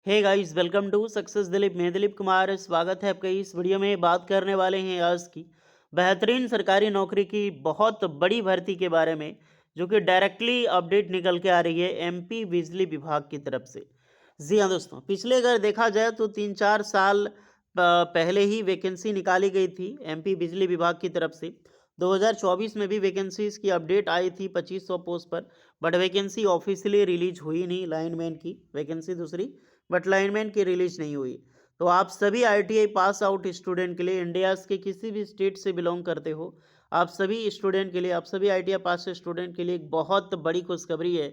Hey guys, welcome to success Dilip. मैं दिलीप कुमार, स्वागत है आपका। इस वीडियो में बात करने वाले हैं आज की बेहतरीन सरकारी नौकरी की बहुत बड़ी भर्ती के बारे में, जो कि डायरेक्टली अपडेट निकल के आ रही है एमपी बिजली विभाग की तरफ से। जी हाँ दोस्तों, पिछले अगर देखा जाए तो 3-4 साल पहले ही वैकेंसी निकाली गई थी एमपी बिजली विभाग की तरफ से। 2024 में भी वैकेंसीज की अपडेट आई थी 2500 पोस्ट पर, बट वैकेंसी ऑफिशियली रिलीज हुई नहीं। लाइनमैन की वैकेंसी दूसरी, बट लाइनमैन की रिलीज नहीं हुई। तो आप सभी आईटीआई पास आउट स्टूडेंट के लिए, इंडिया के किसी भी स्टेट से बिलोंग करते हो, आप सभी स्टूडेंट के लिए, आप सभी आईटीआई पास स्टूडेंट के लिए एक बहुत बड़ी खुशखबरी है।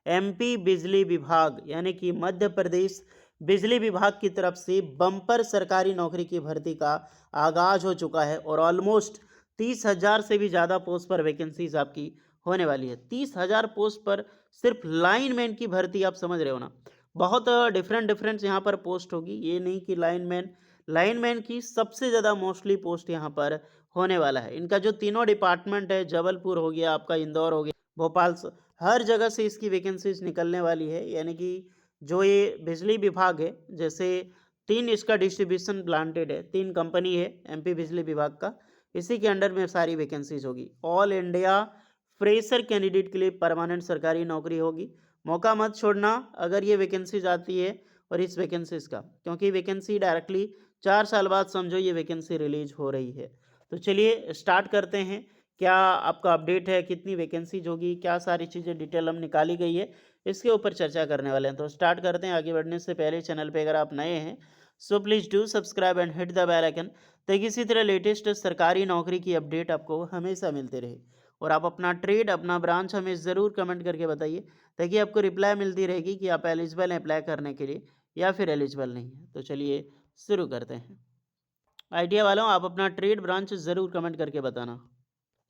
एमपी बिजली विभाग यानी कि मध्य प्रदेश बिजली विभाग की तरफ से बम्पर सरकारी नौकरी की भर्ती का आगाज हो चुका है और ऑलमोस्ट 30,000 से भी ज़्यादा पोस्ट पर वैकेंसीज आपकी होने वाली है। 30,000 पोस्ट पर सिर्फ लाइनमैन की भर्ती, आप समझ रहे हो ना। बहुत डिफरेंट डिफरेंट यहाँ पर पोस्ट होगी, ये नहीं कि लाइनमैन। लाइनमैन की सबसे ज़्यादा मोस्टली पोस्ट यहाँ पर होने वाला है। इनका जो तीनों डिपार्टमेंट है, जबलपुर हो गया आपका, इंदौर हो गया, भोपाल हर जगह से इसकी वैकेंसीज निकलने वाली है। यानी कि जो ये बिजली विभाग है, जैसे तीन इसका डिस्ट्रीब्यूशन प्लांटेड है, तीन कंपनी है एमपी बिजली विभाग का, इसी के अंडर में सारी वैकेंसीज होगी। ऑल इंडिया फ्रेशर कैंडिडेट के लिए परमानेंट सरकारी नौकरी होगी। मौका मत छोड़ना अगर ये वैकेंसीज आती है, और इस वैकेंसीज का, क्योंकि वैकेंसी डायरेक्टली 4 साल बाद समझो ये वैकेंसी रिलीज हो रही है। तो चलिए स्टार्ट करते हैं। क्या आपका अपडेट है, कितनी वैकेंसीज होगी, क्या सारी चीज़ें डिटेल हम निकाली गई है, इसके ऊपर चर्चा करने वाले हैं। तो स्टार्ट करते हैं। आगे बढ़ने से पहले चैनल पे अगर आप नए हैं, so please do subscribe and hit the bell icon, ताकि इसी तरह लेटेस्ट सरकारी नौकरी की अपडेट आपको हमेशा मिलती रहे। और आप अपना ट्रेड, अपना ब्रांच हमें ज़रूर कमेंट करके बताइए, ताकि आपको रिप्लाई मिलती रहेगी कि आप एलिजिबल हैं अप्लाई करने के लिए या फिर एलिजिबल नहीं है। तो चलिए शुरू करते हैं। आइडिया वालों, आप अपना ट्रेड ब्रांच ज़रूर कमेंट करके बताना।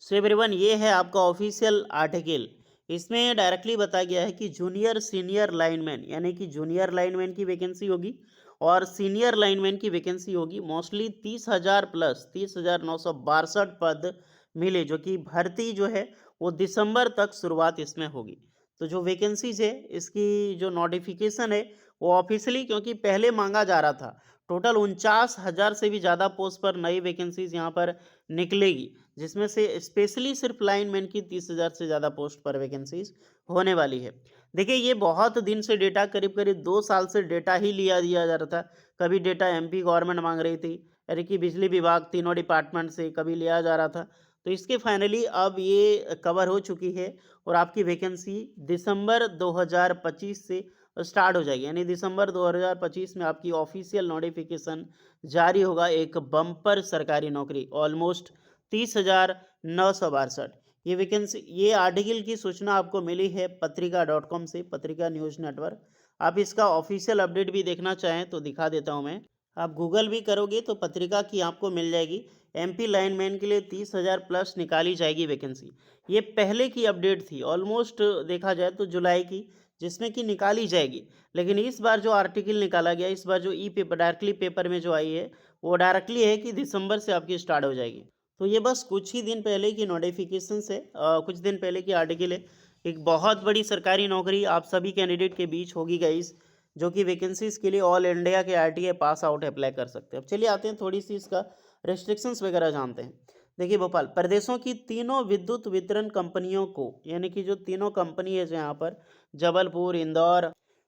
सो एवरीवन, ये है आपका ऑफिशियल आर्टिकल। इसमें डायरेक्टली बताया गया है कि जूनियर सीनियर लाइनमैन, यानी कि जूनियर लाइनमैन की वैकेंसी होगी और सीनियर लाइनमैन की वैकेंसी होगी। मोस्टली 30,000 प्लस 30,962 पद मिले, जो कि भर्ती जो है वो दिसंबर तक शुरुआत इसमें होगी। तो जो वैकेंसीज है, इसकी जो नोटिफिकेशन है वो ऑफिशियली, क्योंकि पहले मांगा जा रहा था, टोटल 49,000 से भी ज़्यादा पोस्ट पर नई वैकेंसीज यहाँ पर निकलेगी, जिसमें से स्पेशली सिर्फ लाइनमैन की 30,000 से ज़्यादा पोस्ट पर वैकेंसीज होने वाली है। देखिए, ये बहुत दिन से डेटा, करीब करीब 2 साल से डेटा ही लिया दिया जा रहा था। कभी डेटा एमपी गवर्नमेंट मांग रही थी, यानी कि बिजली विभाग तीनों डिपार्टमेंट से कभी लिया जा रहा था। तो इसके फाइनली अब ये कवर हो चुकी है और आपकी वैकेंसी दिसंबर 2025 से स्टार्ट हो जाएगी। यानी दिसंबर 2025 में आपकी ऑफिशियल नोटिफिकेशन जारी होगा। एक बम्पर सरकारी नौकरी, ऑलमोस्ट 30,962 ये वैकेंसी। ये आर्टिकल की सूचना आपको मिली है पत्रिका.com से, पत्रिका न्यूज़ नेटवर्क। आप इसका ऑफिशियल अपडेट भी देखना चाहें तो दिखा देता हूं मैं। आप गूगल भी करोगे तो पत्रिका की आपको मिल जाएगी। एमपी लाइनमैन के लिए 30,000 प्लस निकाली जाएगी वैकेंसी। ये पहले की अपडेट थी, ऑलमोस्ट देखा जाए तो जुलाई की, जिसमें कि निकाली जाएगी। लेकिन इस बार जो आर्टिकल निकाला गया, इस बार जो ई पेपर डायरेक्टली पेपर में जो आई है, वो डायरेक्टली है कि दिसंबर से आपकी स्टार्ट हो जाएगी। तो ये बस कुछ ही दिन पहले की नोटिफिकेशन से, कुछ दिन पहले की आर्टिकल है। एक बहुत बड़ी सरकारी नौकरी आप सभी कैंडिडेट के बीच होगी गाइस, जो कि वैकेंसीज के लिए ऑल इंडिया के आईटीआई पास आउट अप्लाई कर सकते हैं। अब चलिए आते हैं, थोड़ी सी इसका रेस्ट्रिक्शंस वगैरह जानते हैं। देखिए भोपाल प्रदेशों की तीनों विद्युत वितरण कंपनियों को, यानी कि जो तीनों कंपनी है जो यहाँ पर, जबलपुर, इंदौर,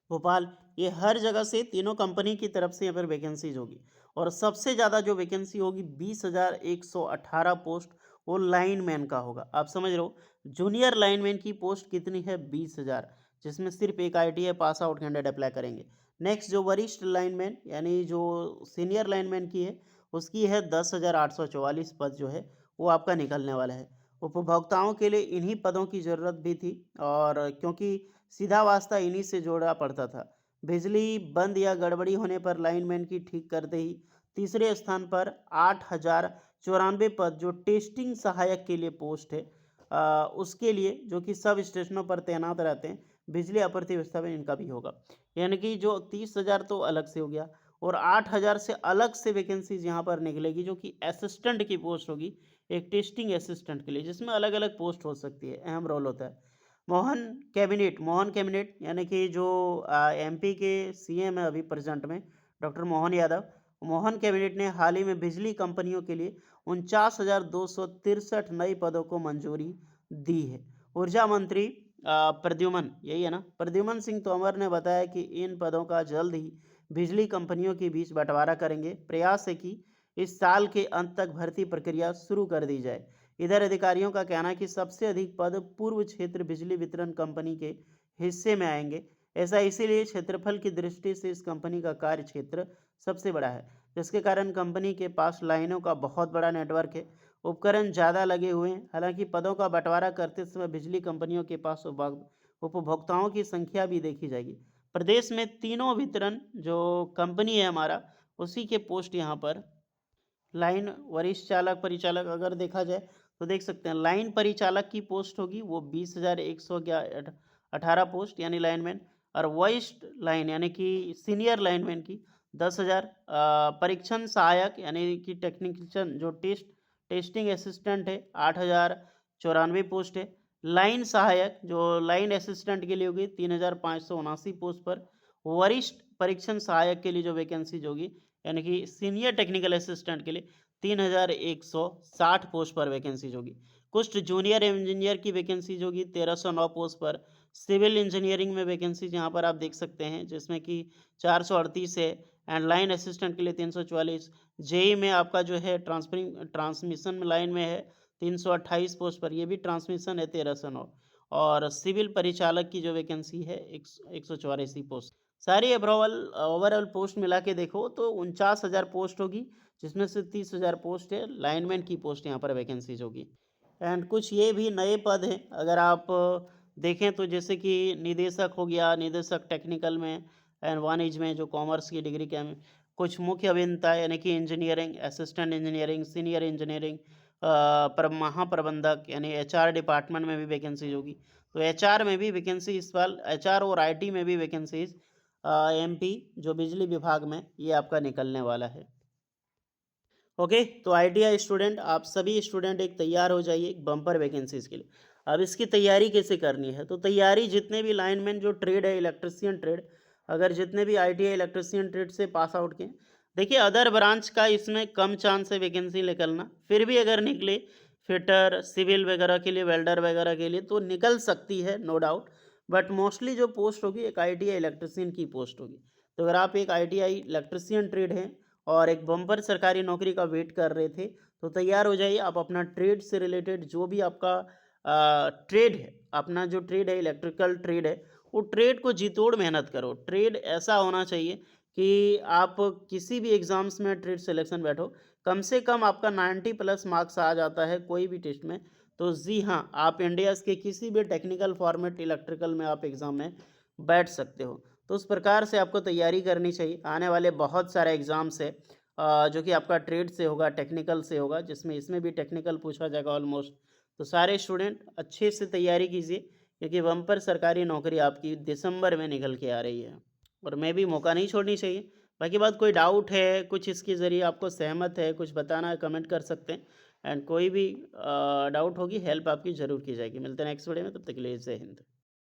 भोपाल, ये हर जगह से तीनों कंपनी की तरफ से यहाँ पर वैकेंसीज होगी। और सबसे ज़्यादा जो वैकेंसी होगी, 20,118 पोस्ट, वो लाइनमैन का होगा। आप समझ रहे हो, जूनियर लाइनमैन की पोस्ट कितनी है? 20,000, जिसमें सिर्फ एक ITI pass out candidate apply करेंगे। नेक्स्ट जो वरिष्ठ लाइनमैन, यानी जो सीनियर लाइनमैन की है, उसकी है 10,844 पद जो है वो आपका निकलने वाला है। उपभोक्ताओं के लिए इन्हीं पदों की ज़रूरत भी थी, और क्योंकि सीधा वास्ता इन्हीं से जोड़ा पड़ता था। बिजली बंद या गड़बड़ी होने पर लाइनमैन की ठीक करते ही तीसरे स्थान पर 8,094 पद जो टेस्टिंग सहायक के लिए पोस्ट है, उसके लिए, जो कि सब स्टेशनों पर तैनात रहते हैं, बिजली आपूर्ति व्यवस्था में इनका भी होगा। यानी कि जो 30,000 तो अलग से हो गया, और 8,000 से अलग से वैकेंसीज यहाँ पर निकलेगी, जो कि असिस्टेंट की पोस्ट होगी, एक टेस्टिंग असिस्टेंट के लिए, जिसमें अलग अलग पोस्ट हो सकती है, अहम रोल होता है। मोहन कैबिनेट यानी कि जो एमपी के सीएम है अभी प्रेजेंट में, डॉक्टर मोहन यादव। मोहन कैबिनेट ने हाल ही में बिजली कंपनियों के लिए 49,263 नए पदों को मंजूरी दी है। ऊर्जा मंत्री प्रद्युमन, यही है ना, प्रद्युमन सिंह तोमर ने बताया कि इन पदों का जल्द ही बिजली कंपनियों के बीच बंटवारा करेंगे। प्रयास है कि इस साल के अंत तक भर्ती प्रक्रिया शुरू कर दी जाए। इधर अधिकारियों का कहना है कि सबसे अधिक पद पूर्व क्षेत्र बिजली वितरण कंपनी के हिस्से में आएंगे। ऐसा इसीलिए क्षेत्रफल की दृष्टि से इस कंपनी का कार्य क्षेत्र सबसे बड़ा है, जिसके कारण कंपनी के पास लाइनों का बहुत बड़ा नेटवर्क है, उपकरण ज़्यादा लगे हुए हैं। हालांकि पदों का बंटवारा करते समय बिजली कंपनियों के पास उपभोक्ताओं की संख्या भी देखी जाएगी। प्रदेश में तीनों वितरण जो कंपनी है हमारा, उसी के पोस्ट यहाँ पर लाइन वरिष्ठ चालक परिचालक अगर देखा जाए तो देख सकते हैं लाइन परिचालक की पोस्ट होगी वो 20,118 पोस्ट यानी लाइनमैन, और वरिष्ठ लाइन यानी कि सीनियर लाइनमैन की 10,000। परीक्षण सहायक यानी कि टेक्नीशियन जो टेस्टिंग असिस्टेंट है 8,094 पोस्ट है। लाइन सहायक जो लाइन असिस्टेंट के लिए होगी 3,579 पोस्ट पर। वरिष्ठ परीक्षण सहायक के लिए जो वैकेंसी होगी यानी कि सीनियर टेक्निकल असिस्टेंट के लिए 3,160 पोस्ट पर वैकेंसी होगी। कुछ जूनियर इंजीनियर की वैकेंसी होगी 1,309 पोस्ट पर। सिविल इंजीनियरिंग में वैकेंसी यहाँ पर आप देख सकते हैं जिसमें कि 438 है, एंड लाइन असिस्टेंट के लिए 344। जेई में आपका जो है ट्रांसमिशन लाइन में है 328 पोस्ट पर, ये भी ट्रांसमिशन है 1,309। और सिविल परिचालक की जो वैकेंसी है 184 पोस्ट। सारी ओवरऑल पोस्ट मिला के देखो तो 49,000 पोस्ट होगी, जिसमें से 30,000 पोस्ट है लाइनमैन की पोस्ट यहाँ पर वैकेंसीज होगी। एंड कुछ ये भी नए पद हैं अगर आप देखें तो, जैसे कि निदेशक हो गया, निदेशक टेक्निकल में एंड वाणिज्य में जो कॉमर्स की डिग्री के हैं। कुछ मुख्य अभियंता यानी कि engineering, assistant engineering, senior engineering, पर महाप्रबंधक यानी एचआर डिपार्टमेंट में भी वैकेंसीज होगी। तो एचआर में भी वैकेंसी इस बार, एचआर और आईटी में भी वैकेंसीज एमपी जो बिजली विभाग में ये आपका निकलने वाला है। ओके, तो आईटीआई स्टूडेंट, आप सभी स्टूडेंट एक तैयार हो जाइए एक बम्पर वैकेंसीज के लिए। अब इसकी तैयारी कैसे करनी है, तो तैयारी जितने भी लाइनमैन जो ट्रेड है इलेक्ट्रिशियन ट्रेड, अगर जितने भी आईटीआई इलेक्ट्रिशियन ट्रेड से पास आउट के, देखिए अदर ब्रांच का इसमें कम चांस है वैकेंसी निकलना, फिर भी अगर निकले फिटर सिविल वगैरह के लिए, वेल्डर वगैरह के लिए तो निकल सकती है नो डाउट। बट मोस्टली जो पोस्ट होगी एक आईटीआई इलेक्ट्रिशियन की पोस्ट होगी। तो अगर आप एक आईटीआई इलेक्ट्रिशियन ट्रेड हैं और एक बम्पर सरकारी नौकरी का वेट कर रहे थे तो तैयार हो जाइए। आप अपना ट्रेड से रिलेटेड जो भी आपका ट्रेड है, अपना जो ट्रेड है इलेक्ट्रिकल ट्रेड है, वो ट्रेड को जी तोड़ मेहनत करो। ट्रेड ऐसा होना चाहिए कि आप किसी भी एग्ज़ाम्स में ट्रेड सिलेक्शन बैठो, कम से कम आपका 90+ मार्क्स आ जाता है कोई भी टेस्ट में, तो जी हाँ, आप इंडिया के किसी भी टेक्निकल फॉर्मेट इलेक्ट्रिकल में आप एग्ज़ाम में बैठ सकते हो। तो उस प्रकार से आपको तैयारी करनी चाहिए। आने वाले बहुत सारे एग्ज़ाम्स है जो कि आपका ट्रेड से होगा, टेक्निकल से होगा, जिसमें इसमें भी टेक्निकल पूछा जाएगा ऑलमोस्ट। तो सारे स्टूडेंट अच्छे से तैयारी कीजिए, क्योंकि बम्पर सरकारी नौकरी आपकी दिसंबर में निकल के आ रही है और मैं भी मौका नहीं छोड़नी चाहिए। बाकी बात, कोई डाउट है, कुछ इसके ज़रिए आपको सहमत है, कुछ बताना है, कमेंट कर सकते हैं। एंड कोई भी डाउट होगी, हेल्प आपकी ज़रूर की जाएगी। मिलते हैं नेक्स्ट वीडियो में, तब तक के लिए जय हिंद।